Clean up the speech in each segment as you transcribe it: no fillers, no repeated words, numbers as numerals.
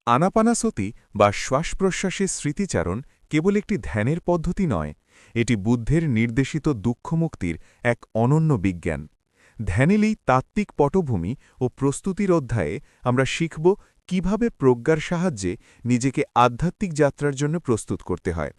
আনাপানাসতি বা শ্বাসপ্রশ্বাসের স্মৃতিচারণ কেবল একটি ধ্যানের পদ্ধতি নয়, এটি বুদ্ধের নির্দেশিত দুঃখমুক্তির এক অনন্য বিজ্ঞান। ধ্যানেলেই তাত্ত্বিক পটভূমি ও প্রস্তুতির অধ্যায়ে আমরা শিখব কিভাবে প্রজ্ঞার সাহায্যে নিজেকে আধ্যাত্মিক যাত্রার জন্য প্রস্তুত করতে হয়।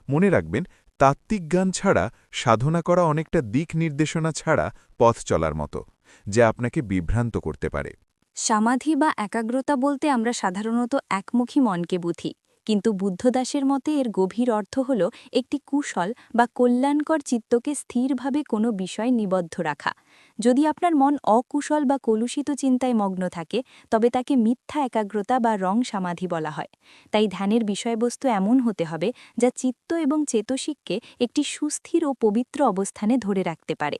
মনে রাখবেন, তাত্ত্বিক জ্ঞান ছাড়া সাধনা করা অনেকটা দিক নির্দেশনা ছাড়া পথ চলার মতো, যা আপনাকে বিভ্রান্ত করতে পারে। সমাধি বা একাগ্রতা বলতে আমরা সাধারণত একমুখী মনকে বুঝি, কিন্তু বুদ্ধদাসের মতে এর গভীর অর্থ হল একটি কুশল বা কল্যাণকর চিত্তকে স্থিরভাবে কোনো বিষয় নিবদ্ধ রাখা। যদি আপনার মন অকুশল বা কলুষিত চিন্তায় মগ্ন থাকে, তবে তাকে মিথ্যা একাগ্রতা বা রং সমাধি বলা হয়। তাই ধ্যানের বিষয়বস্তু এমন হতে হবে যা চিত্ত এবং চেতসিককে একটি সুস্থির ও পবিত্র অবস্থানে ধরে রাখতে পারে।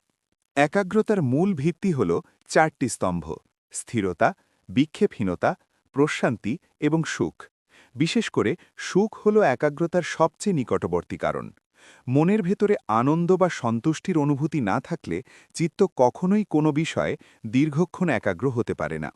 একাগ্রতার মূল ভিত্তি হল চারটি স্তম্ভ: স্থিরতা, বিক্ষেপহীনতা, প্রশান্তি এবং সুখ। বিশেষ করে সুখ হল একাগ্রতার সবচেয়ে নিকটবর্তী কারণ। মনের ভেতরে আনন্দ বা সন্তুষ্টির অনুভূতি না থাকলে চিত্ত কখনোই কোনো বিষয়ে দীর্ঘক্ষণ একাগ্র হতে পারে না।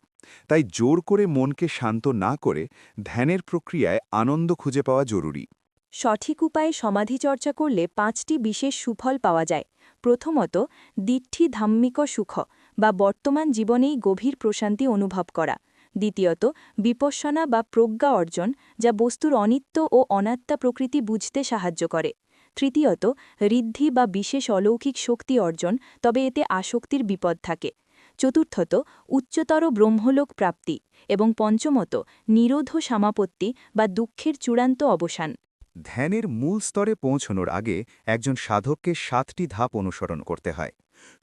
তাই জোর করে মনকে শান্ত না করে ধ্যানের প্রক্রিয়ায় আনন্দ খুঁজে পাওয়া জরুরি। সঠিক উপায়ে সমাধি চর্চা করলে 5টি বিশেষ সুফল পাওয়া যায়। প্রথমত, দিঠি ধাম্মিক সুখ বা বর্তমান জীবনেই গভীর প্রশান্তি অনুভব করা। দ্বিতীয়ত, বিপশ্যনা বা প্রজ্ঞা অর্জন, যা বস্তুর অনিত্য ও অনাত্মা প্রকৃতি বুঝতে সাহায্য করে। তৃতীয়ত, ঋদ্ধি বা বিশেষ অলৌকিক শক্তি অর্জন, তবে এতে আসক্তির বিপদ থাকে। চতুর্থত, উচ্চতর ব্রহ্মলোক প্রাপ্তি। এবং পঞ্চমত, নিরোধ সমাপত্তি বা দুঃখের চূড়ান্ত অবসান। ধ্যানের মূল স্তরে পৌঁছনোর আগে একজন সাধককে 7টি ধাপ অনুসরণ করতে হয়।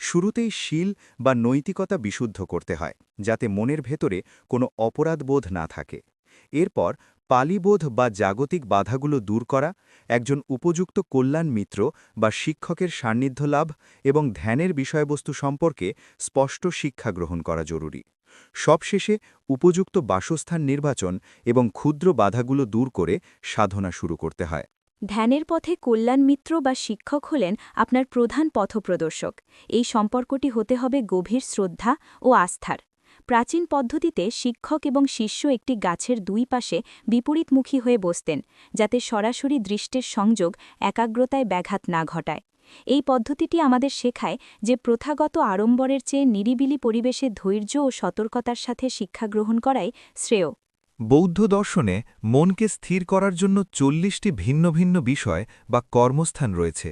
শুরুতেই শীল বা নৈতিকতা বিশুদ্ধ করতে হয়, যাতে মনের ভেতরে কোনো অপরাধবোধ না থাকে। এরপর পালিবোধ বা জাগতিক বাধাগুলো দূর করা, একজন উপযুক্ত কল্যাণ মিত্র বা শিক্ষকের সান্নিধ্য লাভ এবং ধ্যানের বিষয়বস্তু সম্পর্কে স্পষ্ট শিক্ষা গ্রহণ করা জরুরি। সবশেষে উপযুক্ত বাসস্থান নির্বাচন এবং ক্ষুদ্র বাধাগুলো দূর করে সাধনা শুরু করতে হয়। ধ্যানের পথে কল্যাণ মিত্র বা শিক্ষক হলেন আপনার প্রধান পথপ্রদর্শক। এই সম্পর্কটি হতে হবে গভীর শ্রদ্ধা ও আস্থার। প্রাচীন পদ্ধতিতে শিক্ষক এবং শিষ্য একটি গাছের দুই পাশে বিপরীতমুখী হয়ে বসতেন, যাতে সরাসরি দৃষ্টির সংযোগ একাগ্রতায় ব্যাঘাত না ঘটায়। এই পদ্ধতিটি আমাদের শেখায় যে প্রথাগত আড়ম্বরের চেয়ে নিরিবিলি পরিবেশে ধৈর্য ও সতর্কতার সাথে শিক্ষা গ্রহণ করাই শ্রেয়। বৌদ্ধ দর্শনে মনকে স্থির করার জন্য 40টি ভিন্ন ভিন্ন বিষয় বা কর্মস্থান রয়েছে।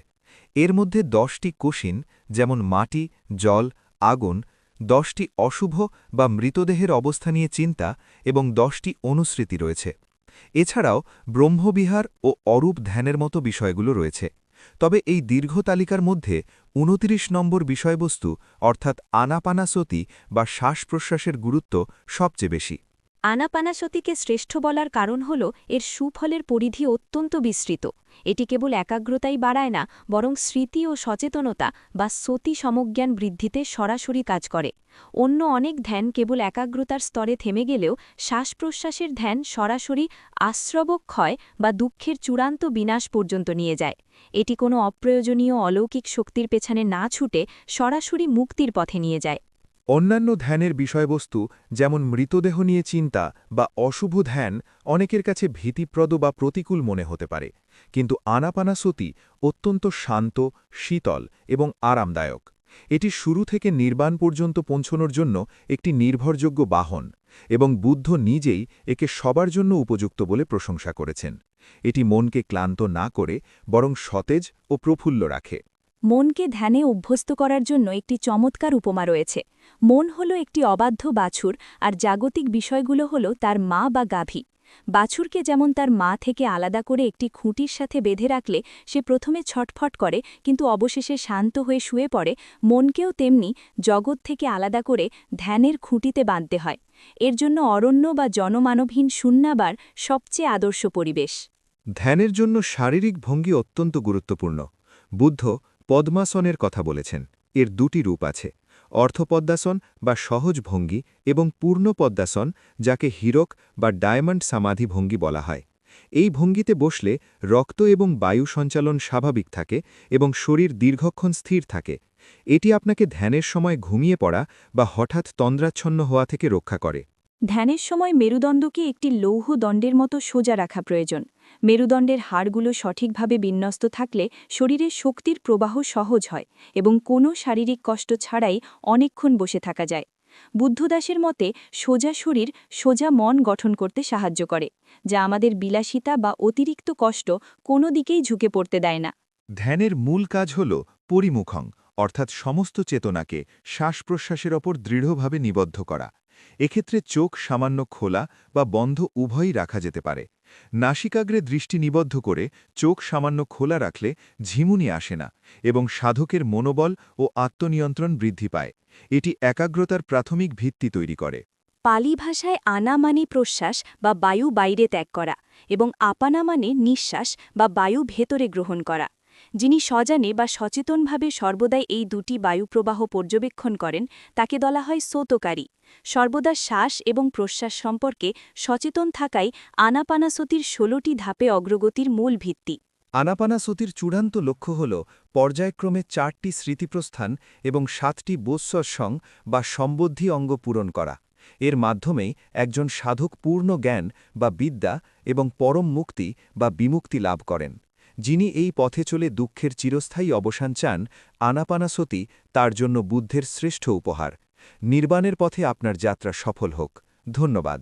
এর মধ্যে 10টি কশিন, যেমন মাটি, জল, আগুন; 10টি অশুভ বা মৃতদেহের অবস্থা নিয়ে চিন্তা; এবং 10টি অনুস্মৃতি রয়েছে। এছাড়াও ব্রহ্মবিহার ও অরূপ ধ্যানের মতো বিষয়গুলো রয়েছে। তবে এই দীর্ঘ তালিকার মধ্যে 29 নম্বর বিষয়বস্তু অর্থাৎ আনাপানাসতি বা শ্বাস-প্রশ্বাসের গুরুত্ব সবচেয়ে বেশি। আনাপানাসতিকে শ্রেষ্ঠ বলার কারণ হল এর সুফলের পরিধি অত্যন্ত বিস্তৃত। এটি কেবল একাগ্রতাই বাড়ায় না, বরং স্মৃতি ও সচেতনতা বা সতি সমজ্ঞান বৃদ্ধিতে সরাসরি কাজ করে। অন্য অনেক ধ্যান কেবল একাগ্রতার স্তরে থেমে গেলেও শ্বাস-প্রশ্বাসের ধ্যান সরাসরি আশ্রবক ক্ষয় বা দুঃখের চূড়ান্ত বিনাশ পর্যন্ত নিয়ে যায়। এটি কোনো অপ্রয়োজনীয় অলৌকিক শক্তির পেছনে না ছুটে সরাসরি মুক্তির পথে নিয়ে যায়। অন্যান্য ধ্যানের বিষয়বস্তু, যেমন মৃতদেহ নিয়ে চিন্তা বা অশুভ ধ্যান, অনেকের কাছে ভীতিপ্রদ বা প্রতিকূল মনে হতে পারে। কিন্তু আনাপানাসতি অত্যন্ত শান্ত, শীতল এবং আরামদায়ক। এটি শুরু থেকে নির্বাণ পর্যন্ত পৌঁছনোর জন্য একটি নির্ভরযোগ্য বাহন, এবং বুদ্ধ নিজেই একে সবার জন্য উপযুক্ত বলে প্রশংসা করেছেন। এটি মনকে ক্লান্ত না করে বরং সতেজ ও প্রফুল্ল রাখে। মনকে ধ্যানে অভ্যস্ত করার জন্য একটি চমৎকার উপমা রয়েছে। মন হল একটি অবাধ্য বাছুর, আর জাগতিক বিষয়গুলো হল তার মা বা গাভী। বাছুরকে যেমন তার মা থেকে আলাদা করে একটি খুঁটির সাথে বেঁধে রাখলে সে প্রথমে ছটফট করে, কিন্তু অবশেষে শান্ত হয়ে শুয়ে পড়ে, মনকেও তেমনি জগৎ থেকে আলাদা করে ধ্যানের খুঁটিতে বাঁধতে হয়। এর জন্য অরণ্য বা জনমানবহীন শূন্যাবার সবচেয়ে আদর্শ পরিবেশ। ধ্যানের জন্য শারীরিক ভঙ্গি অত্যন্ত গুরুত্বপূর্ণ। বুদ্ধ পদ্মাসনের কথা বলেছেন। এর 2টি রূপ আছে: অর্থপদ্মাসন বা সহজ ভঙ্গি এবং পূর্ণ পদ্মাসন, যাকে হীরক বা ডায়মন্ড সমাধি ভঙ্গি বলা হয়। এই ভঙ্গিতে বসলে রক্ত এবং বায়ু সঞ্চালন স্বাভাবিক থাকে এবং শরীর দীর্ঘক্ষণ স্থির থাকে। এটি আপনাকে ধ্যানের সময় ঘুমিয়ে পড়া বা হঠাৎ তন্দ্রাচ্ছন্ন হওয়া থেকে রক্ষা করে। ধ্যানের সময় মেরুদণ্ডকে একটি লৌহ দণ্ডের মতো সোজা রাখা প্রয়োজন। মেরুদণ্ডের হাড়গুলো সঠিকভাবে বিন্যস্ত থাকলে শরীরে শক্তির প্রবাহ সহজ হয় এবং কোনো শারীরিক কষ্ট ছাড়াই অনেকক্ষণ বসে থাকা যায়। বুদ্ধদাসের মতে সোজা শরীর সোজা মন গঠন করতে সাহায্য করে, যা আমাদের বিলাসিতা বা অতিরিক্ত কষ্ট কোনো দিকেই ঝুঁকে পড়তে দেয় না। ধ্যানের মূল কাজ হল পরিমুখং, অর্থাৎ সমস্ত চেতনাকে শ্বাস-প্রশ্বাসের ওপর দৃঢ়ভাবে নিবদ্ধ করা। এক্ষেত্রে চোখ সামান্য খোলা বা বন্ধ উভয়ই রাখা যেতে পারে। নাসিকাগ্রে দৃষ্টি নিবদ্ধ করে চোখ সামান্য খোলা রাখলে ঝিমুনি আসে না এবং সাধকের মনোবল ও আত্মনিয়ন্ত্রণ বৃদ্ধি পায়। এটি একাগ্রতার প্রাথমিক ভিত্তি তৈরি করে। পালি ভাষায় আনা মানে প্রশ্বাস বা বায়ু বাইরে ত্যাগ করা এবং আপানা মানে নিঃশ্বাস বা বায়ু ভেতরে গ্রহণ করা। যিনি সজানে বা সচেতনভাবে সর্বদাই এই দুটি বায়ুপ্রবাহ পর্যবেক্ষণ করেন তাকে বলা হয় সোতকারী। সর্বদা শ্বাস এবং প্রশ্বাস সম্পর্কে সচেতন থাকাই আনাপানাসতির ১৬টি ধাপে অগ্রগতির মূল ভিত্তি। আনাপানাসতির চূড়ান্ত লক্ষ্য হল পর্যায়ক্রমে 4টি স্মৃতিপ্রস্থান এবং 7টি বোৎসৎসং বা সম্বদ্ধি অঙ্গ পূরণ করা। এর মাধ্যমেই একজন সাধক পূর্ণ জ্ঞান বা বিদ্যা এবং পরম মুক্তি বা বিমুক্তি লাভ করেন। যিনি এই পথে চলে দুঃখের চিরস্থায়ী অবসান চান, আনাপানাসতি তার জন্য বুদ্ধের শ্রেষ্ঠ উপহার। নির্বাণের পথে আপনার যাত্রা সফল হোক। ধন্যবাদ।